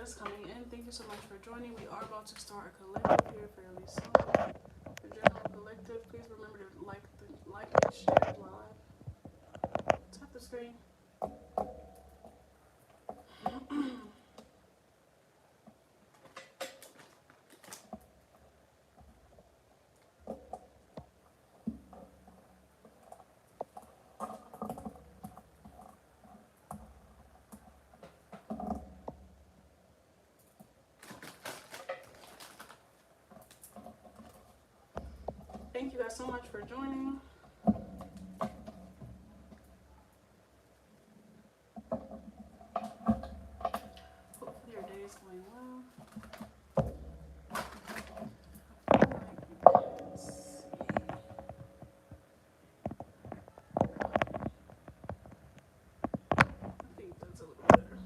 is coming in. Thank you so much for joining. We are about to start a collective here fairly soon. The general collective, please remember to like and share live. Tap the screen. Thank you guys so much for joining. Hopefully your day is going well. Let's see. I think that's a little better.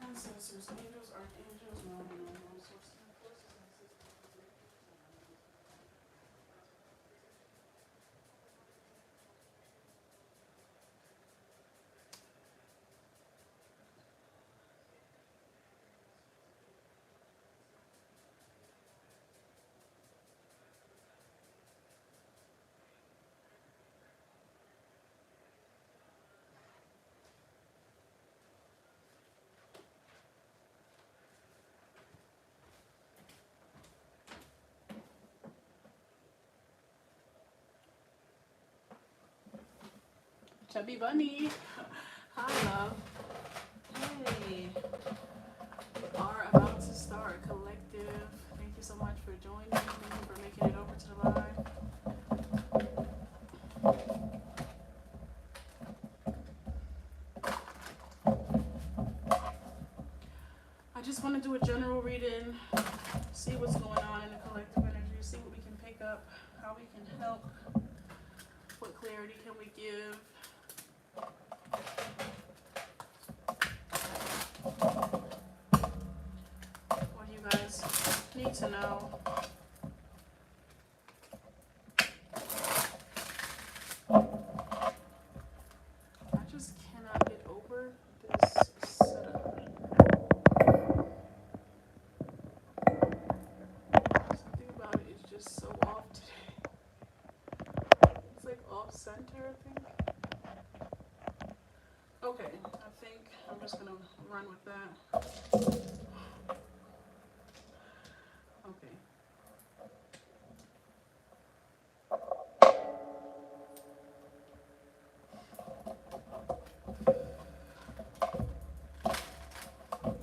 Ancestors, angels, archangels, no, sources and forces, Chubby Bunny. Hi, love. Hey. We are about to start a collective. Thank you so much for joining. Thank you for making it over to the live. I just want to do a general reading, see what's going on in the collective energy, see what we can pick up, how we can help, what clarity can we give. What do you guys need to know? I just cannot get over this setup. Something about it is just so off today. It's like off center, I think. Okay, I think I'm just gonna run with that. Okay.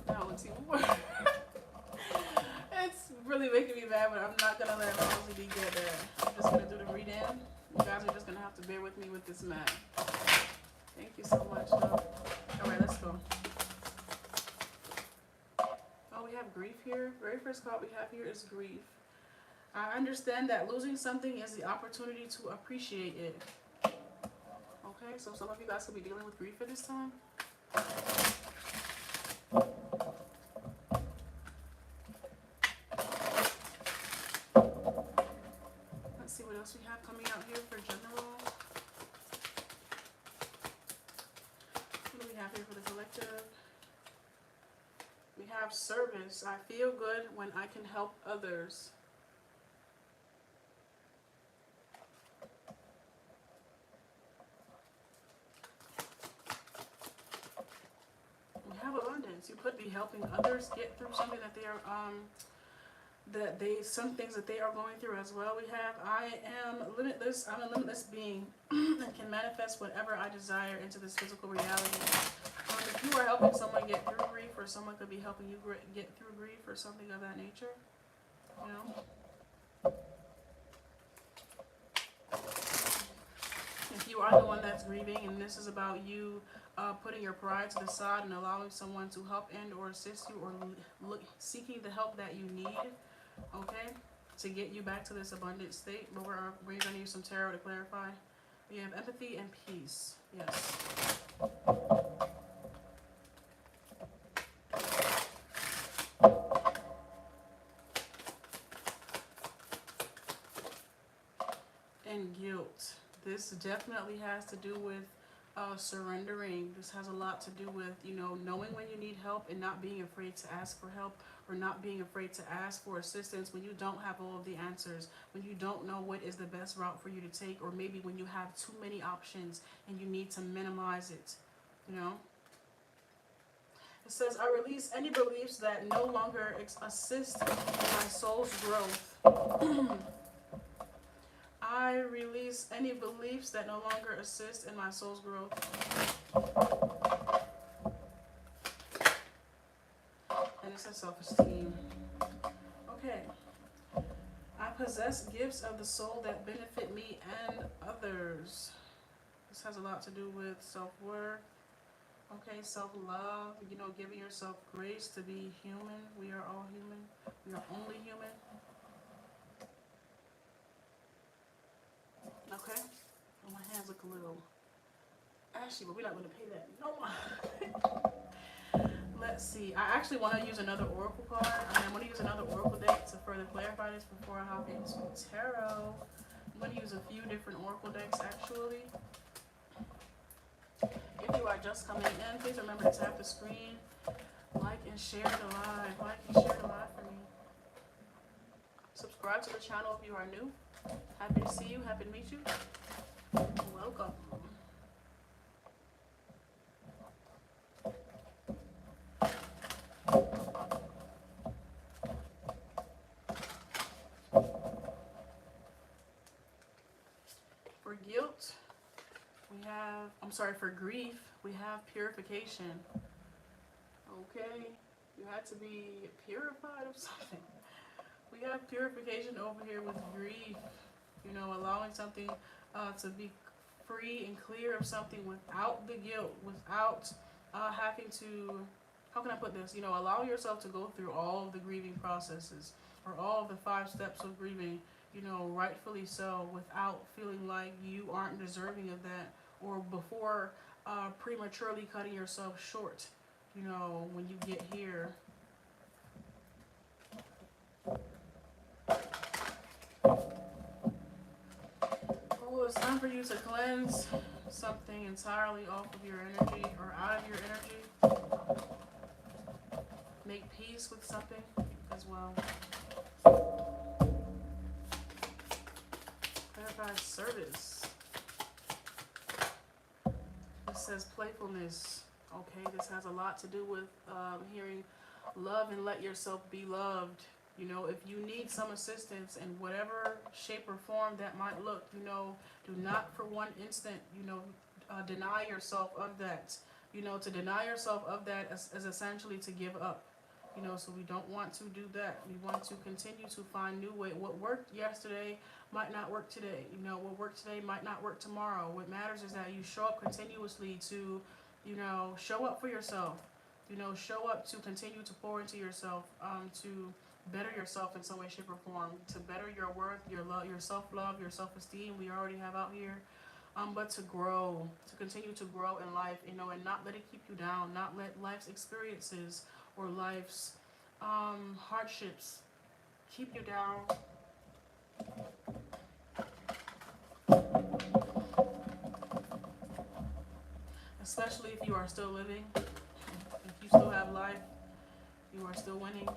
Now let's see what it's really making me mad, but I'm not gonna let my OCD get there. I'm just gonna do the read in. You guys are just gonna have to bear with me with this mad. Thank you so much, love. Alright, let's go. Oh, we have grief here. Very first card we have here is grief. I understand that losing something is the opportunity to appreciate it. Okay, so some of you guys could be dealing with grief at this time. Let's see what else we have coming out here for general. What do we have here for the collective? We have service. I feel good when I can help others. We have abundance. You could be helping others get through something that they are some things that they are going through as well. We have I am limitless. I'm a limitless being and can manifest whatever I desire into this physical reality. If you are helping someone get through grief, or someone could be helping you get through grief, or something of that nature, you know. If you are the one that's grieving, and this is about you putting your pride to the side and allowing someone to help and or assist you, or seeking the help that you need, okay, to get you back to this abundant state. But we're going to use some tarot to clarify. We have empathy and peace. Yes. guilt. This definitely has to do with surrendering. This has a lot to do with, you know, knowing when you need help and not being afraid to ask for help, or not being afraid to ask for assistance when you don't have all of the answers, when you don't know what is the best route for you to take, or maybe when you have too many options and you need to minimize it, you know. It says, I release any beliefs that no longer assist in my soul's growth. I release any beliefs that no longer assist in my soul's growth. And it says self-esteem. Okay. I possess gifts of the soul that benefit me and others. This has a lot to do with self-worth. Okay, self-love, you know, giving yourself grace to be human. We are all human. We are only human. Okay? Oh, my hands look a little ashy, but we're not going to pay that no mind. Let's see. I actually want to use another oracle card. I'm going to use another oracle deck to further clarify this before I hop into tarot. I'm going to use a few different oracle decks, actually. If you are just coming in, please remember to tap the screen, like and share the live. Like and share the live for me. Subscribe to the channel if you are new. Happy to see you. Happy to meet you. Welcome. For guilt, we have, for grief, we have purification. Okay, you had to be purified of something. We have purification over here with grief. You know, allowing something to be free and clear of something without the guilt, without having to, how can I put this? You know, allow yourself to go through all of the grieving processes, or all of the 5 steps of grieving, you know, rightfully so, without feeling like you aren't deserving of that, or before prematurely cutting yourself short, you know, when you get here. Oh, it's time for you to cleanse something entirely off of your energy, or out of your energy. Make peace with something as well. Clarify service. It says playfulness. Okay, this has a lot to do with hearing love and let yourself be loved. You know, if you need some assistance in whatever shape or form that might look, you know, do not for one instant, you know, deny yourself of that. You know, to deny yourself of that is essentially to give up. You know, so we don't want to do that. We want to continue to find new ways. What worked yesterday might not work today. You know, what worked today might not work tomorrow. What matters is that you show up continuously to, you know, show up for yourself. You know, show up to continue to pour into yourself, to better yourself in some way, shape, or form, to better your worth, your love, your self-love, your self-esteem. We already have out here. But to grow, to continue to grow in life, you know, and not let it keep you down, not let life's experiences or life's hardships keep you down. Especially if you are still living, if you still have life, you are still winning.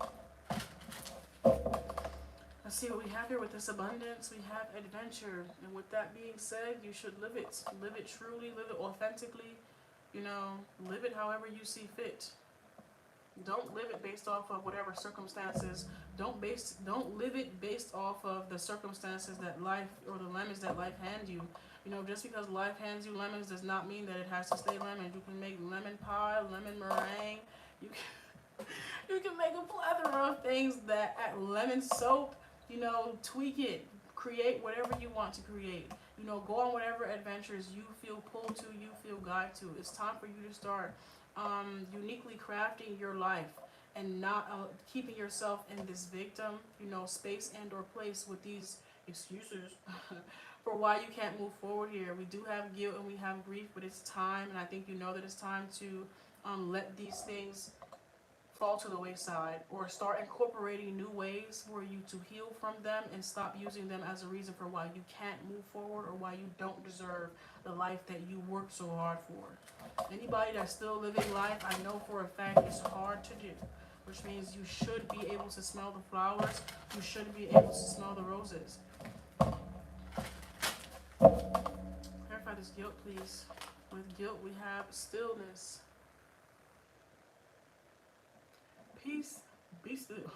Let's see what we have here with this abundance. We have adventure, and with that being said, you should live it truly, live it authentically, you know, live it however you see fit. Don't live it based off of whatever circumstances. Don't live it based off of the circumstances that life, or the lemons that life hands you. You know, just because life hands you lemons does not mean that it has to stay lemon. You can make lemon pie, lemon meringue. You can make a plethora of things that, lemon soap, you know, tweak it, create whatever you want to create. You know, go on whatever adventures you feel pulled to, you feel guided to. It's time for you to start uniquely crafting your life, and not keeping yourself in this victim, you know, space and or place with these excuses for why you can't move forward here. We do have guilt and we have grief, but it's time, and I think you know that it's time to let these things fall to the wayside, or start incorporating new ways for you to heal from them and stop using them as a reason for why you can't move forward or why you don't deserve the life that you work so hard for. Anybody that's still living life, I know for a fact it's hard to do, which means you should be able to smell the flowers, you should be able to smell the roses. Clarify this guilt, please. With guilt, we have stillness. Peace, be still.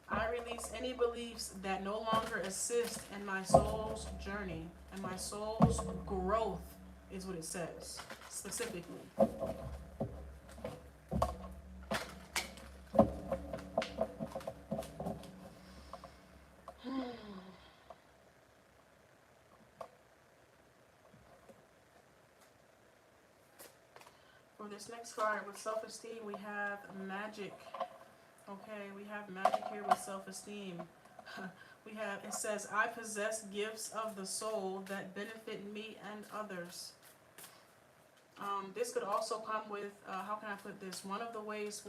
I release any beliefs that no longer assist in my soul's journey and my soul's growth, is what it says, specifically. For this next card, with self-esteem, we have magic. Okay, we have magic here with self-esteem. It says, I possess gifts of the soul that benefit me and others. This could also come with, how can I put this? One of the ways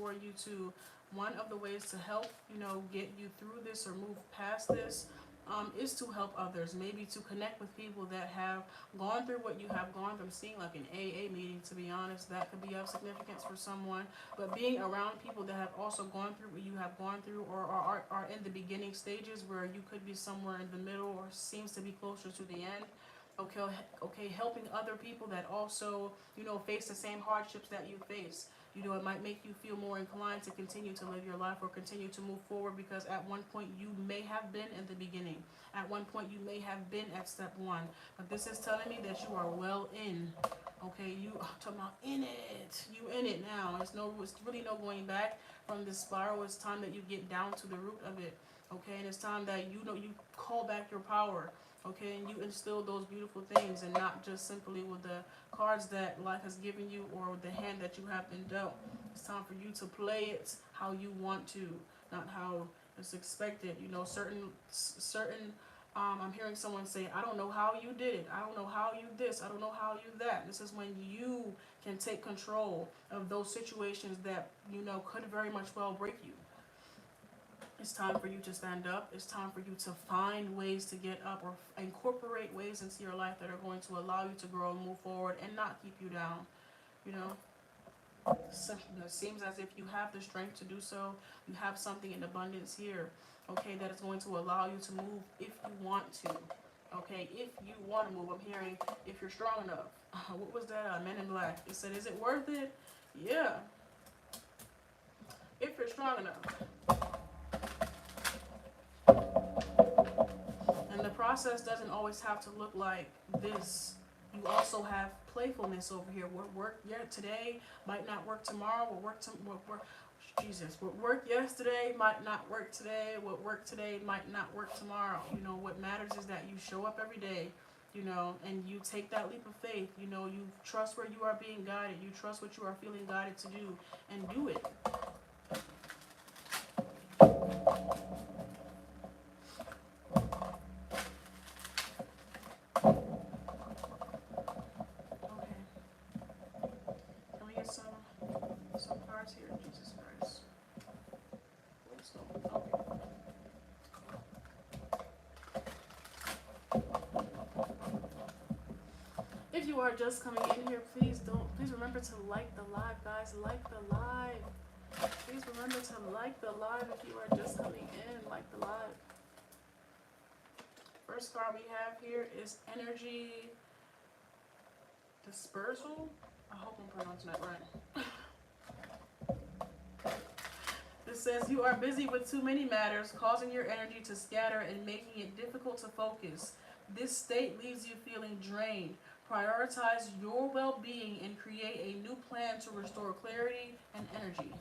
to help, get you through this or move past this, is to help others. Maybe to connect with people that have gone through what you have gone through. I'm seeing like an AA meeting, to be honest. That could be of significance for someone. But being around people that have also gone through what you have gone through, or are in the beginning stages where you could be somewhere in the middle or seems to be closer to the end. Okay, helping other people that also, face the same hardships that you face. It might make you feel more inclined to continue to live your life or continue to move forward, because at one point you may have been in the beginning. At one point you may have been at step one. But this is telling me that you are well in. Okay, you are talking about in it. You in it now. It's really no going back from this spiral. It's time that you get down to the root of it. Okay, and it's time that you call back your power. Okay, and you instill those beautiful things, and not just simply with the cards that life has given you or the hand that you have been dealt. It's time for you to play it how you want to, not how it's expected. Certain I'm hearing someone say, I don't know how you did it. I don't know how you this. I don't know how you that. This is when you can take control of those situations that, could very much well break you. It's time for you to stand up. It's time for you to find ways to get up, or incorporate ways into your life that are going to allow you to grow and move forward and not keep you down. It seems as if you have the strength to do so. You have something in abundance here, okay, that is going to allow you to move if you want to. Okay, if you want to move. I'm hearing if you're strong enough. What was that? Men in Black. It said, is it worth it? Yeah. If you're strong enough. And the process doesn't always have to look like this. You also have playfulness over here. What worked today might not work tomorrow. What worked yesterday might not work today. What worked today might not work tomorrow. What matters is that you show up every day, and you take that leap of faith. You trust where you are being guided. You trust what you are feeling guided to do, and do it. Some cards here, Jesus Christ. If you are just coming in here, please remember to like the live, guys. Like the live. Please remember to like the live if you are just coming in. Like the live. First card we have here is energy dispersal. I hope I'm pronouncing that right. It says, you are busy with too many matters, causing your energy to scatter and making it difficult to focus. This state leaves you feeling drained. Prioritize your well-being and create a new plan to restore clarity and energy.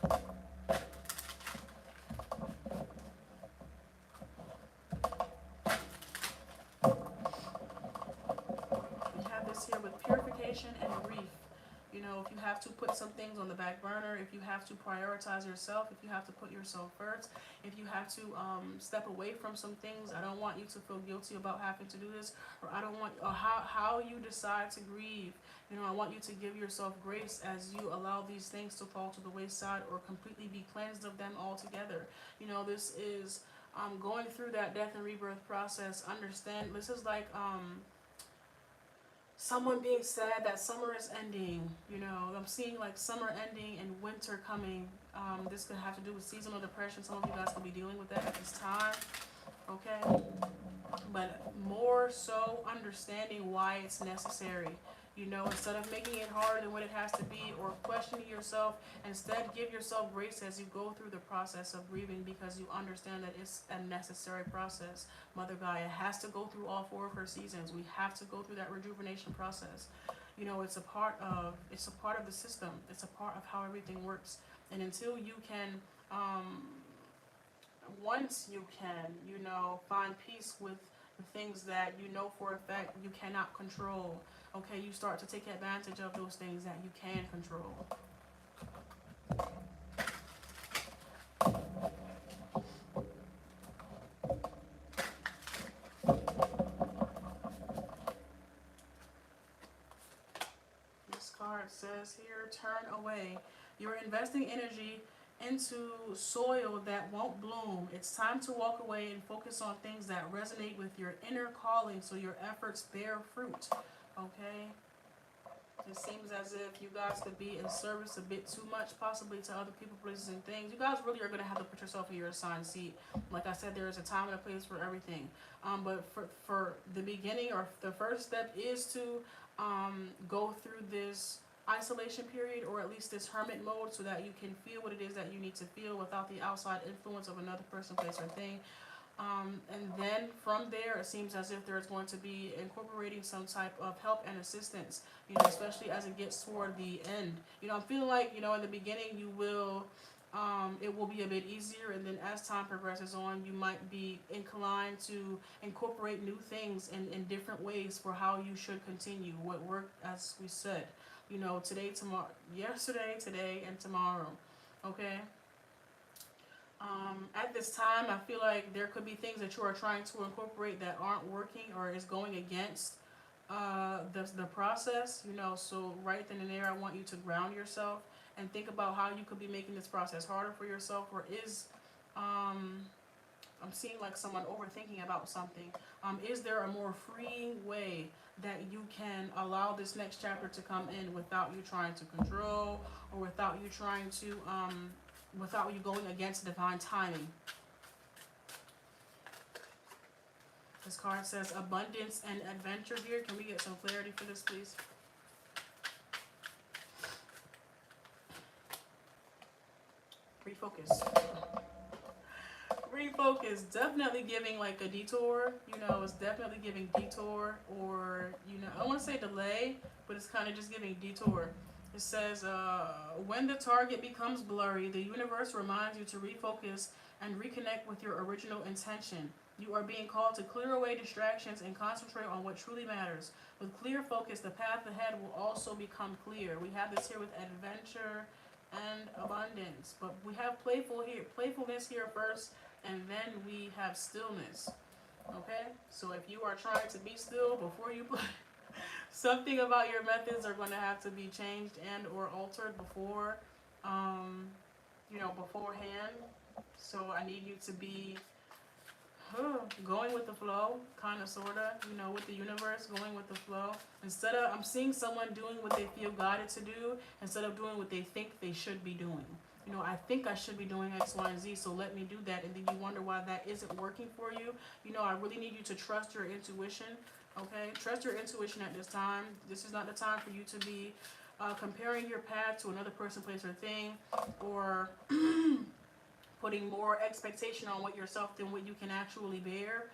We have this here with purification and grief. You know, if you have to put some things on the back burner, if you have to prioritize yourself, if you have to put yourself first, if you have to step away from some things, I don't want you to feel guilty about having to do this, or I don't want, or how you decide to grieve. You know, I want you to give yourself grace as you allow these things to fall to the wayside or completely be cleansed of them altogether. You know, this is going through that death and rebirth process. Understand, this is like someone being sad that summer is ending. You know, I'm seeing like summer ending and winter coming. This could have to do with seasonal depression. Some of you guys could be dealing with that at this time. Okay, but more so understanding why it's necessary. You know, instead of making it harder than what it has to be or questioning yourself, instead give yourself grace as you go through the process of grieving, because you understand that it's a necessary process. Mother Gaia has to go through all 4 of her seasons. We have to go through that rejuvenation process. You know, it's a part of the system. It's a part of how everything works. And until you can once you can, you know, find peace with the things that you know for a fact you cannot control, okay, you start to take advantage of those things that you can control. This card says here, turn away. You're investing energy into soil that won't bloom. It's time to walk away and focus on things that resonate with your inner calling so your efforts bear fruit. Okay? It seems as if you guys could be in service a bit too much, possibly to other people, places, and things. You guys really are going to have to put yourself in your assigned seat. Like I said, there is a time and a place for everything. But for the beginning, or the first step is to go through this isolation period, or at least this hermit mode, so that you can feel what it is that you need to feel without the outside influence of another person, place, or thing. And then from there, it seems as if there's going to be incorporating some type of help and assistance, you know, especially as it gets toward the end. You know, I'm feeling like, you know, in the beginning you will, it will be a bit easier, and then as time progresses on, you might be inclined to incorporate new things in different ways for how you should continue what worked, as we said. You know, today, tomorrow, yesterday, today, and tomorrow. Okay? At this time, I feel like there could be things that you are trying to incorporate that aren't working or is going against the process. You know, so right then and there, I want you to ground yourself and think about how you could be making this process harder for yourself, or is I'm seeing like someone overthinking about something. Is there a more freeing way that you can allow this next chapter to come in without you trying to control, or without you trying to, without you going against divine timing? This card says abundance and adventure here. Can we get some clarity for this, please? Refocus. Refocus. Definitely giving like a detour. You know, it's definitely giving detour, or, you know, I don't want to say delay, but it's kind of just giving detour. It says, when the target becomes blurry, the universe reminds you to refocus and reconnect with your original intention. You are being called to clear away distractions and concentrate on what truly matters. With clear focus, the path ahead will also become clear. We have this here with adventure and abundance, but we have playfulness here first, and then we have stillness. Okay, so if you are trying to be still before you play, something about your methods are going to have to be changed and or altered before, you know, beforehand. So I need you to be going with the flow, kind of, sort of, you know, with the universe, going with the flow. Instead of, I'm seeing someone doing what they feel guided to do, instead of doing what they think they should be doing. You know, I think I should be doing X, Y, and Z, so let me do that. And then you wonder why that isn't working for you. You know, I really need you to trust your intuition, okay? Trust your intuition at this time. This is not the time for you to be comparing your path to another person, place, or thing, or putting more expectation on what yourself than what you can actually bear.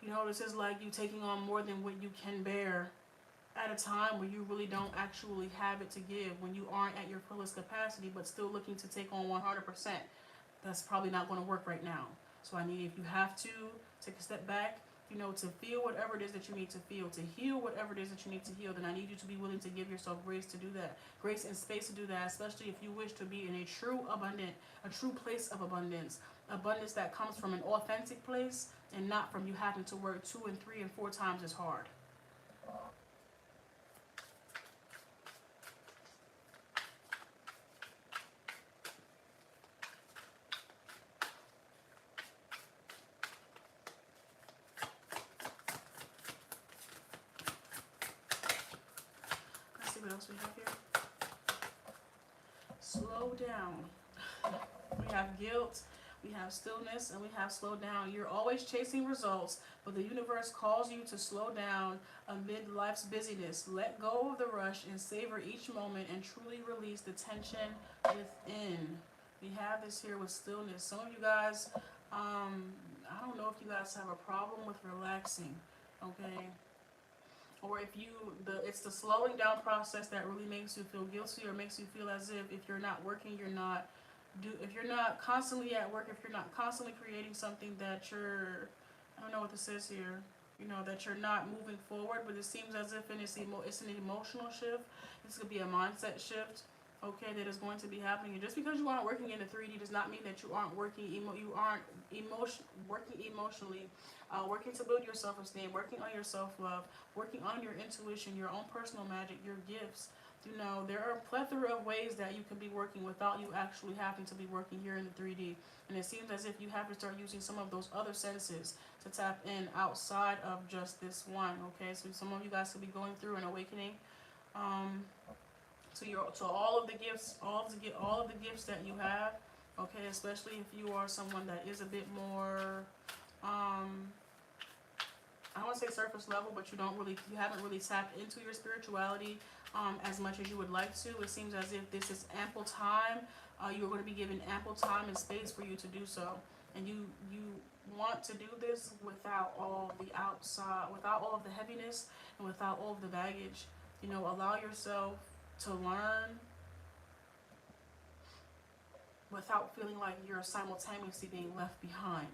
You know, this is like you taking on more than what you can bear at a time where you really don't actually have it to give, when you aren't at your fullest capacity but still looking to take on 100%. That's probably not going to work right now. So I need, if you have to, take a step back you know, to feel whatever it is that you need to feel, to heal whatever it is that you need to heal, then I need you to be willing to give yourself grace to do that. Grace and space to do that, especially if you wish to be in a true place of abundance. Abundance that comes from an authentic place and not from you having to work 2 and 3 and 4 times as hard. Let's see what else we have here. Slow down. We have guilt, we have stillness, and we have slow down. You're always chasing results, but the universe calls you to slow down amid life's busyness. Let go of the rush and savor each moment and truly release the tension within. We have this here with stillness. Some of you guys, I don't know if you guys have a problem with relaxing, okay? Or if it's the slowing down process that really makes you feel guilty or makes you feel as if you're not working, if you're not constantly at work, if you're not constantly creating something that I don't know what this says here, you know, that you're not moving forward, but it seems as if it's an emotional shift. This could be a mindset shift, okay, that is going to be happening. And just because you aren't working in the 3D does not mean that you aren't working, working emotionally, working to build your self-esteem, working on your self-love, working on your intuition, your own personal magic, your gifts. You know, there are a plethora of ways that you can be working without you actually having to be working here in the 3D. And it seems as if you have to start using some of those other senses to tap in outside of just this one, okay? So some of you guys could be going through an awakening to all of the gifts, all of the gifts that you have, okay? Especially if you are someone that is a bit more, I don't want to say surface level, but you haven't really tapped into your spirituality as much as you would like to. It seems as if this is ample time. You're going to be given ample time and space for you to do so. And you want to do this without all of the heaviness and without all of the baggage. You know, allow yourself to learn without feeling like you're simultaneously being left behind.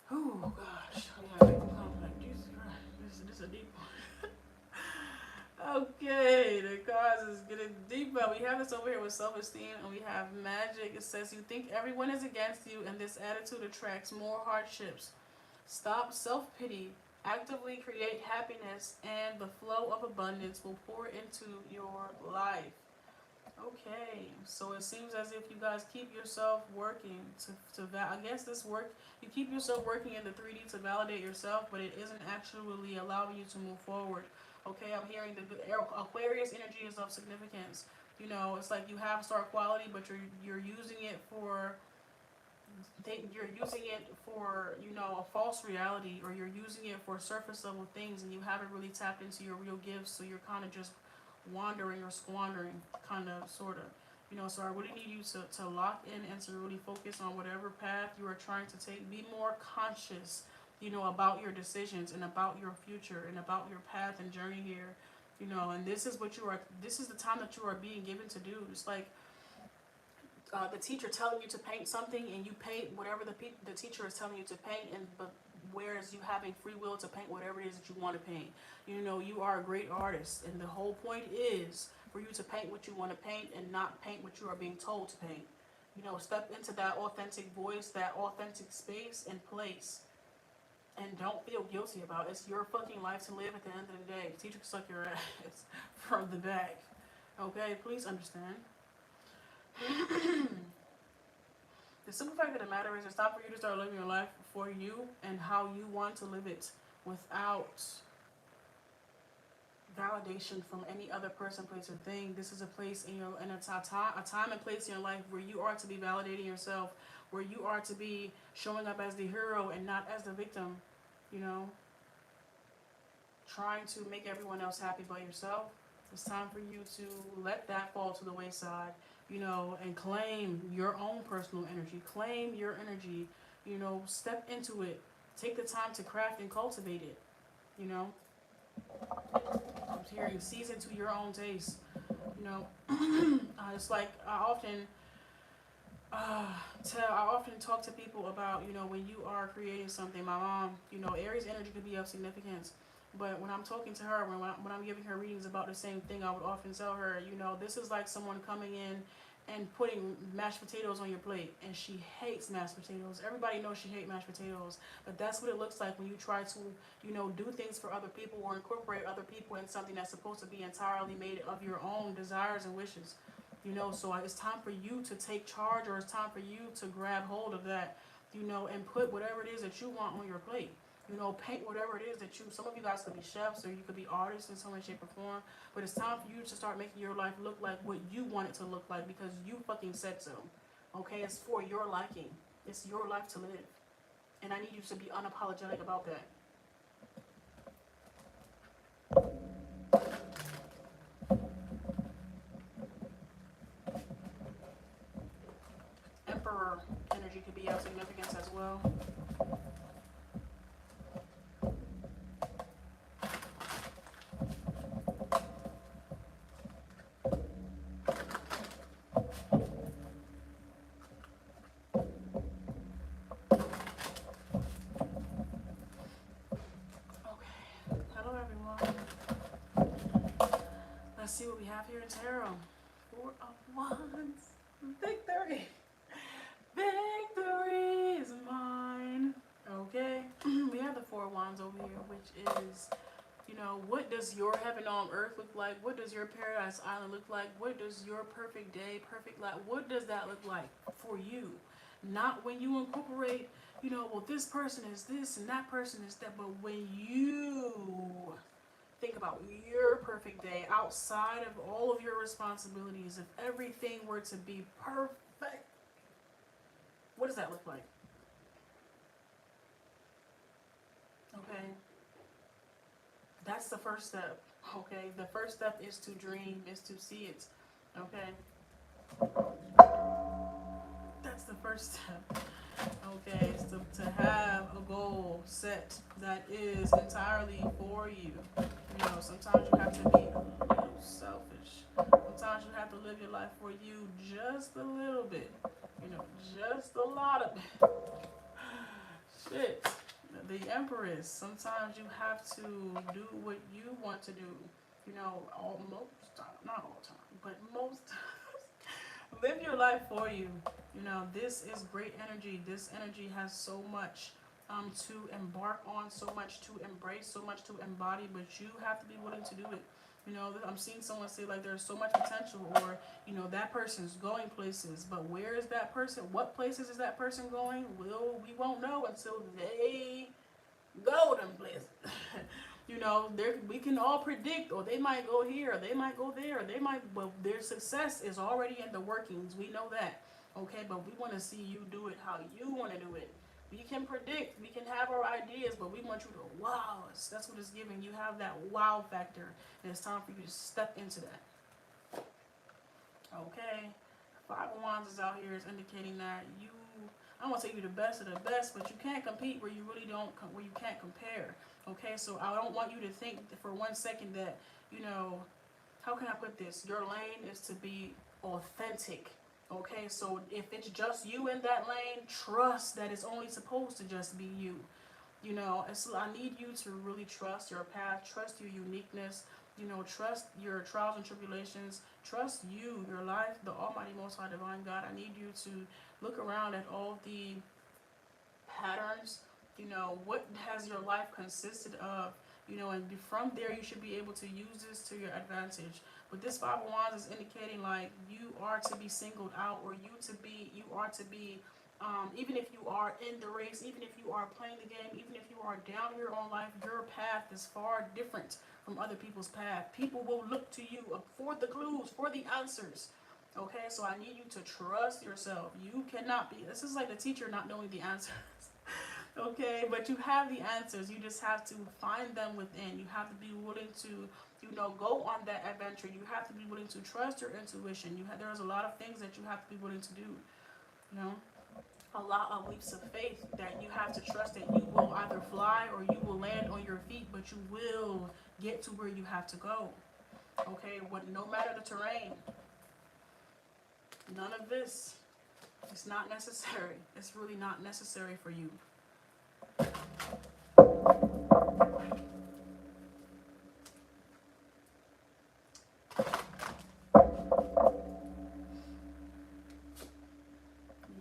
Oh gosh, yeah, Jesus Christ, this is a deep one. Okay, the cause is getting deeper. We have this over here with self-esteem, and we have magic. It says you think everyone is against you, and this attitude attracts more hardships. Stop self-pity. Actively create happiness, and the flow of abundance will pour into your life. Okay, so it seems as if you guys keep yourself working I guess this work, you keep yourself working in the 3D to validate yourself, but it isn't actually allowing you to move forward. Okay, I'm hearing the Aquarius energy is of significance. You know, it's like you have star quality, but you're using it for you know, a false reality, or you're using it for surface level things, and you haven't really tapped into your real gifts, so you're kind of just wandering or squandering, kind of, sort of. You know, so I really need you to lock in and to really focus on whatever path you are trying to take. Be more conscious, you know, about your decisions and about your future and about your path and journey here. You know, and this is the time that you are being given to do. It's like the teacher telling you to paint something, and you paint whatever the teacher is telling you to paint, but whereas you having free will to paint whatever it is that you want to paint. You know, you are a great artist, and the whole point is for you to paint what you want to paint and not paint what you are being told to paint. You know, step into that authentic voice, that authentic space and place, and don't feel guilty about it. It's your fucking life to live at the end of the day. The teacher can suck your ass from the back. Okay, please understand. The simple fact of the matter is it's time for you to start living your life for you and how you want to live it, without validation from any other person, place, or thing. This is a place a time and place in your life where you are to be validating yourself, where you are to be showing up as the hero and not as the victim. You know, trying to make everyone else happy but yourself. It's time for you to let that fall to the wayside, you know, and claim your own personal energy. Claim your energy, you know, step into it. Take the time to craft and cultivate it, you know. I'm hearing season to your own taste. You know, it's like uh, I often talk to people about, you know, when you are creating something. My mom, you know, Aries energy could be of significance, but when I'm talking to her, when I'm giving her readings about the same thing, I would often tell her, you know, this is like someone coming in and putting mashed potatoes on your plate, and she hates mashed potatoes. Everybody knows she hates mashed potatoes, but that's what it looks like when you try to, you know, do things for other people or incorporate other people in something that's supposed to be entirely made of your own desires and wishes. You know, so it's time for you to take charge, or it's time for you to grab hold of that, you know, and put whatever it is that you want on your plate. You know, paint whatever it is that you, some of you guys could be chefs or you could be artists in some way, shape, or form, but it's time for you to start making your life look like what you want it to look like because you fucking said so. Okay, it's for your liking. It's your life to live. And I need you to be unapologetic about that. Emperor energy could be of significance as well. Okay, hello everyone. Let's see what we have here in tarot. Four of Wands. Victory. Victory is mine. Okay, we have the Four of Wands over here, which is, you know, what does your heaven on earth look like? What does your paradise island look like? What does your perfect day, perfect life, what does that look like for you? Not when you incorporate, you know, well, this person is this and that person is that, but when you think about your perfect day outside of all of your responsibilities, if everything were to be perfect, what does that look like? Okay, that's the first step. Okay, the first step is to dream, is to see it. Okay, that's the first step. Okay, is to have a goal set that is entirely for you. You know, sometimes you have to be a little selfish. Sometimes you have to live your life for you just a little bit. You know, just a lot of it. Shit. The Empress. Sometimes you have to do what you want to do. You know, most time, not all the time, but most times. Live your life for you. You know, this is great energy. This energy has so much to embark on, so much to embrace, so much to embody, but you have to be willing to do it. You know, I'm seeing someone say like there's so much potential, or, you know, that person's going places, but where is that person? What places is that person going? We won't know until they go them places. You know, we can all predict, or they might go here, or they might go there, or they might, but their success is already in the workings. We know that. Okay, but we want to see you do it how you want to do it. We can predict, we can have our ideas, but we want you to wow us. That's what it's giving. You have that wow factor, and it's time for you to step into that. Okay, Five of Wands is out here is indicating that you, I don't want to say you're the best of the best, but you can't compete where you really don't, where you can't compare. Okay, so I don't want you to think for 1 second that, you know, how can I put this? Your lane is to be authentic. Okay, so if it's just you in that lane, trust that it's only supposed to just be you. You know, I need you to really trust your path, trust your uniqueness, you know, trust your trials and tribulations, trust you, your life, the Almighty Most High Divine God. I need you to look around at all the patterns, you know, what has your life consisted of, you know, and from there you should be able to use this to your advantage. But this Five of Wands is indicating like you are to be singled out, or you are to be, even if you are in the race, even if you are playing the game, even if you are down your own life, your path is far different from other people's path. People will look to you for the clues, for the answers. Okay, so I need you to trust yourself. You cannot be, this is like the teacher not knowing the answers. Okay, but you have the answers. You just have to find them within. You have to be willing to, you know, go on that adventure. You have to be willing to trust your intuition. There's a lot of things that you have to be willing to do. You know, a lot of leaps of faith that you have to trust that you will either fly or you will land on your your feet, but you will get to where you have to go. Okay, no matter the terrain, none of this, it's not necessary. It's really not necessary for you. Yeah,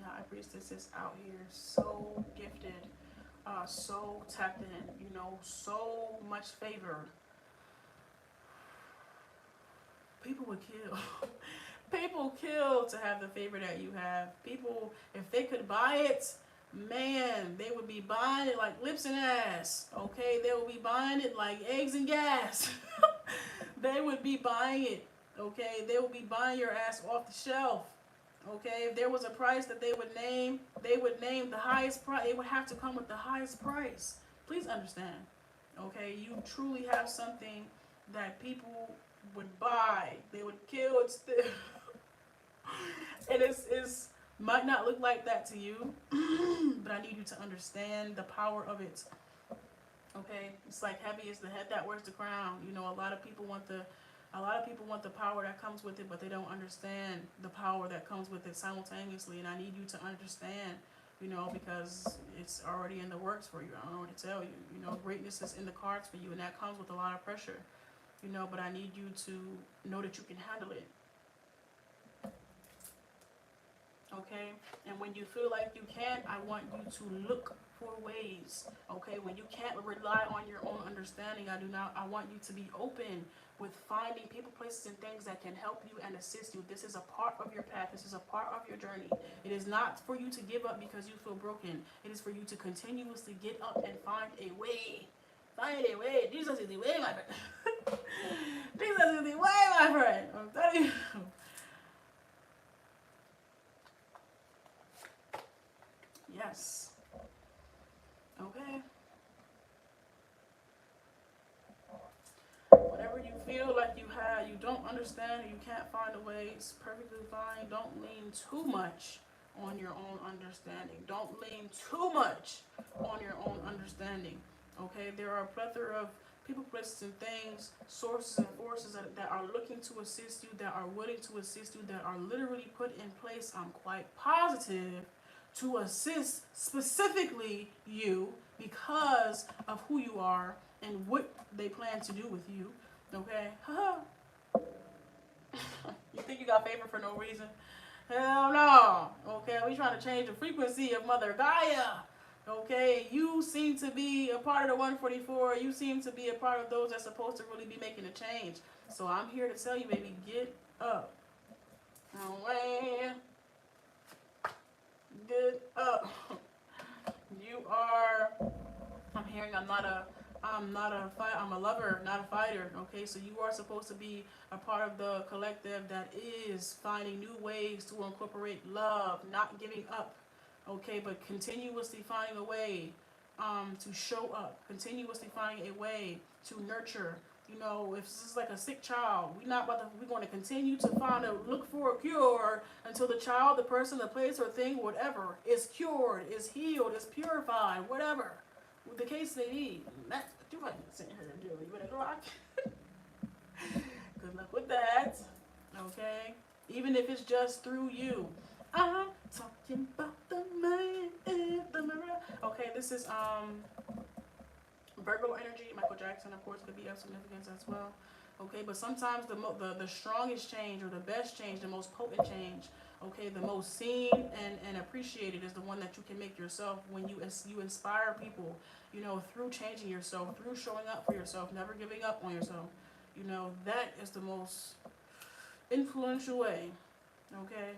High Priestess is out here so gifted, so tapped in, so much favor. People would kill. People kill to have the favor that you have. People, if they could buy it, man, they would be buying it like lips and ass. Okay, they would be buying it like eggs and gas. They would be buying it. Okay, they would be buying your ass off the shelf. Okay, if there was a price that they would name the highest price. It would have to come with the highest price. Please understand. Okay, you truly have something that people would buy. They would kill it still. And it's might not look like that to you, but I need you to understand the power of it. Okay, it's like heavy is the head that wears the crown. A lot of people want the power that comes with it, but they don't understand the power that comes with it simultaneously. And I need you to understand, because it's already in the works for you. I don't know what to tell you. Greatness is in the cards for you, and that comes with a lot of pressure. But I need you to know that you can handle it. Okay? And when you feel like you can't, I want you to look for ways. Okay? When you can't rely on your own understanding, I want you to be open with finding people, places, and things that can help you and assist you. This is a part of your path. This is a part of your journey. It is not for you to give up because you feel broken. It is for you to continuously get up and find a way. Find a way. Jesus is the way, my friend. Jesus is the way, my friend. I'm telling you. Yes. Okay. Whatever you feel like you don't understand, or you can't find a way, it's perfectly fine. Don't lean too much on your own understanding. Don't lean too much on your own understanding. Okay, there are a plethora of people, places, and things, sources and forces that are looking to assist you, that are willing to assist you, that are literally put in place, I'm quite positive, to assist specifically you because of who you are and what they plan to do with you. Okay? You think you got favor for no reason? Hell no. Okay, we trying to change the frequency of Mother Gaia. Okay, you seem to be a part of the 144. You seem to be a part of those that's supposed to really be making a change. So I'm here to tell you, baby, get up. Get up. You are. I'm hearing. I'm a lover, not a fighter. Okay, so you are supposed to be a part of the collective that is finding new ways to incorporate love, not giving up. Okay, but continuously finding a way to show up, continuously finding a way to nurture. If this is like a sick child, we're going to continue to look for a cure until the child, the person, the place, or thing, whatever, is cured, is healed, is purified, whatever the case may be. That's what you might be sitting here to do. You better rock. Good luck with that. Okay, even if it's just through you. I'm talking about the man in the mirror. Okay, this is Virgo energy. Michael Jackson, of course, could be of significance as well. Okay, but sometimes the strongest change, or the best change, the most potent change, okay, the most seen and appreciated is the one that you can make yourself when you inspire people, through changing yourself, through showing up for yourself, never giving up on yourself. That is the most influential way. Okay.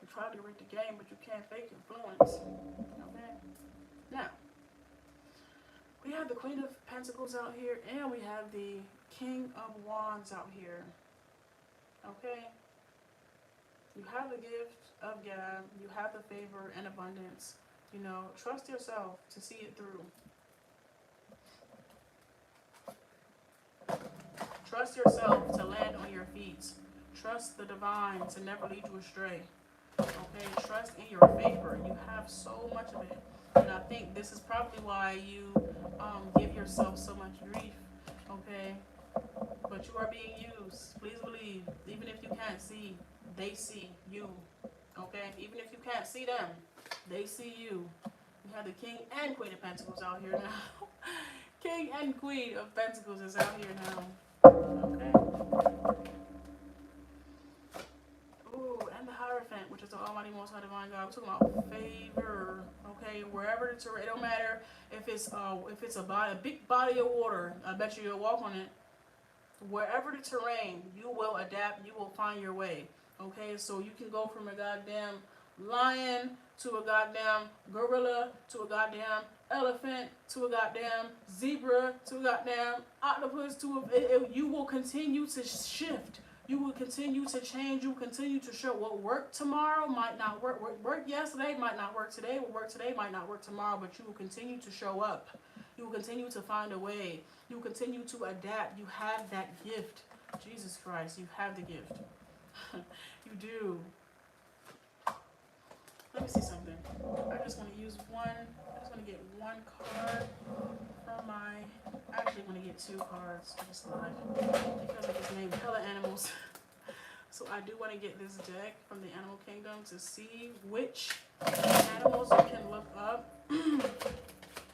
You try to read the game, but you can't fake influence. Okay? Now, we have the Queen of Pentacles out here, and we have the King of Wands out here. Okay? You have the gift of gab, you have the favor and abundance. Trust yourself to see it through. Trust yourself to land on your feet. Trust the divine to never lead you astray. Okay? Trust in your favor. You have so much of it. And I think this is probably why you give yourself so much grief. Okay? But you are being used. Please believe. Even if you can't see, they see you. Okay? Even if you can't see them, they see you. You have the King and Queen of Pentacles out here now. King and Queen of Pentacles is out here now. Okay? Ooh, and the Hierophant, which is the Almighty Most High Divine God. We're talking about favor. Okay? Wherever the terrain, it don't matter if it's a big body of water. I bet you'll walk on it. Wherever the terrain, you will adapt, you will find your way. Okay, so you can go from a goddamn lion to a goddamn gorilla to a goddamn elephant to a goddamn zebra to a goddamn octopus to you will continue to shift. You will continue to change. You will continue to show what worked tomorrow might not work. What worked yesterday might not work today. What worked today might not work tomorrow, but you will continue to show up. You will continue to find a way. You will continue to adapt. You have that gift. Jesus Christ, you have the gift. You do. Let me see something. I just want to use one. I just want to get one card from my. I actually want to get two cards. I just lied. Because I just named hella animals. So I do want to get this deck from the Animal Kingdom to see which animals you can look up.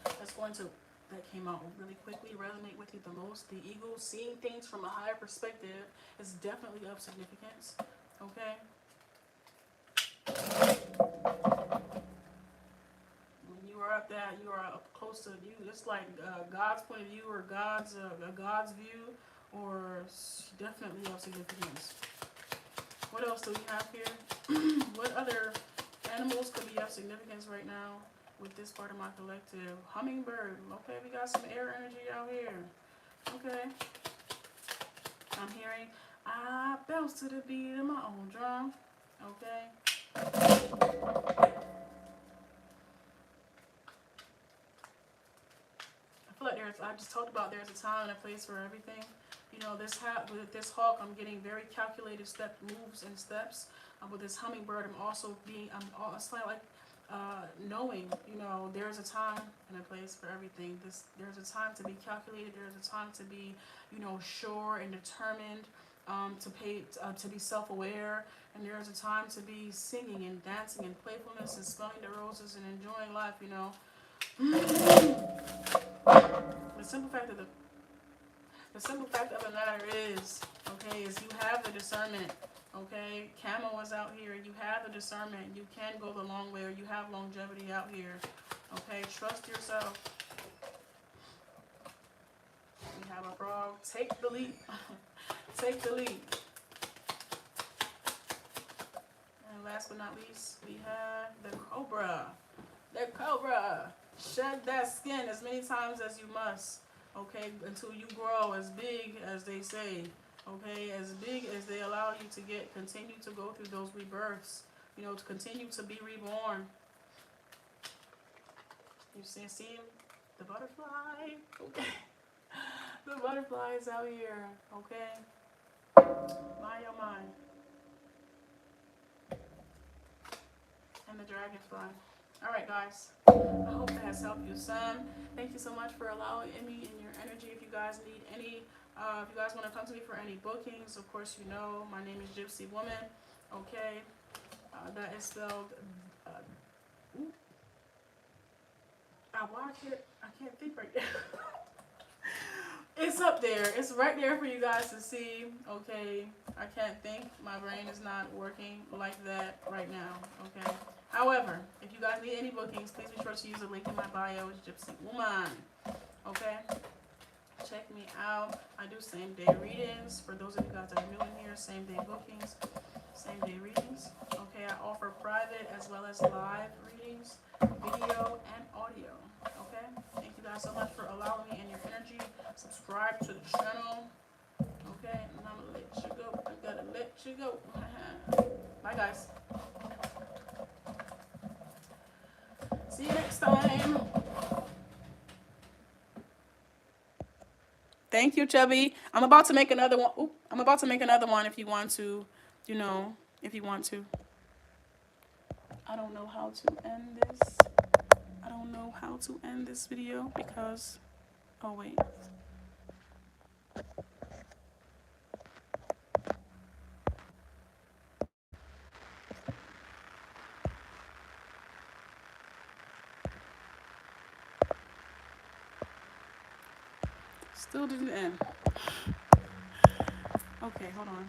That's going to. That came out really quickly, resonate with you the most. The eagle, seeing things from a higher perspective, is definitely of significance. Okay? When you are up that, you are up close to you. It's like God's point of view or God's view, or definitely of significance. What else do we have here? What other animals could be of significance right now? With this part of my collective. Hummingbird. Okay, we got some air energy out here. Okay. I'm hearing, I bounce to the beat of my own drum. Okay. I feel like I just talked about there's a time and a place for everything. You know, with this hawk, I'm getting very calculated moves and steps. With this hummingbird, I'm slightly like, knowing, you know, there's a time and a place for everything. There's a time to be calculated. There's a time to be, you know, sure and determined, to be self-aware. And there's a time to be singing and dancing and playfulness and smelling the roses and enjoying life, you know. The simple fact of the matter is, okay, is you have the discernment. Okay, Camo is out here. You have the discernment. You can go the long way, or you have longevity out here. Okay, trust yourself. We have a frog. Take the leap. Take the leap. And last but not least, we have the cobra. The cobra. Shed that skin as many times as you must. Okay, until you grow as big as they say. Okay, as big as they allow you to get, continue to go through those rebirths, you know, to continue to be reborn. You see the butterfly? Okay. The butterfly is out here, okay? Mind your mind. And the dragonfly. Alright, guys. I hope that has helped you some. Thank you so much for allowing me in your energy. If you guys need any if you guys want to come to me for any bookings, of course, you know, my name is Gypsy Woman, okay? That is spelled, why I can't think right now. It's up there. It's right there for you guys to see, okay? I can't think. My brain is not working like that right now, okay? However, if you guys need any bookings, please be sure to use the link in my bio. It's Gypsy Woman, okay? Check me out. I do same day readings. For those of you guys that are new in here, same day bookings, same day readings. Okay, I offer private as well as live readings, video and audio. Okay, thank you guys so much for allowing me in your energy. Subscribe to the channel. Okay, and I'm gonna let you go. I gotta let you go. Bye, guys. See you next time. Thank you, Chubby. I'm about to make another one. Oop, I'm about to make another one if you want to, you know, if you want to. I don't know how to end this. I don't know how to end this video because, oh wait. Still didn't end. Okay, hold on.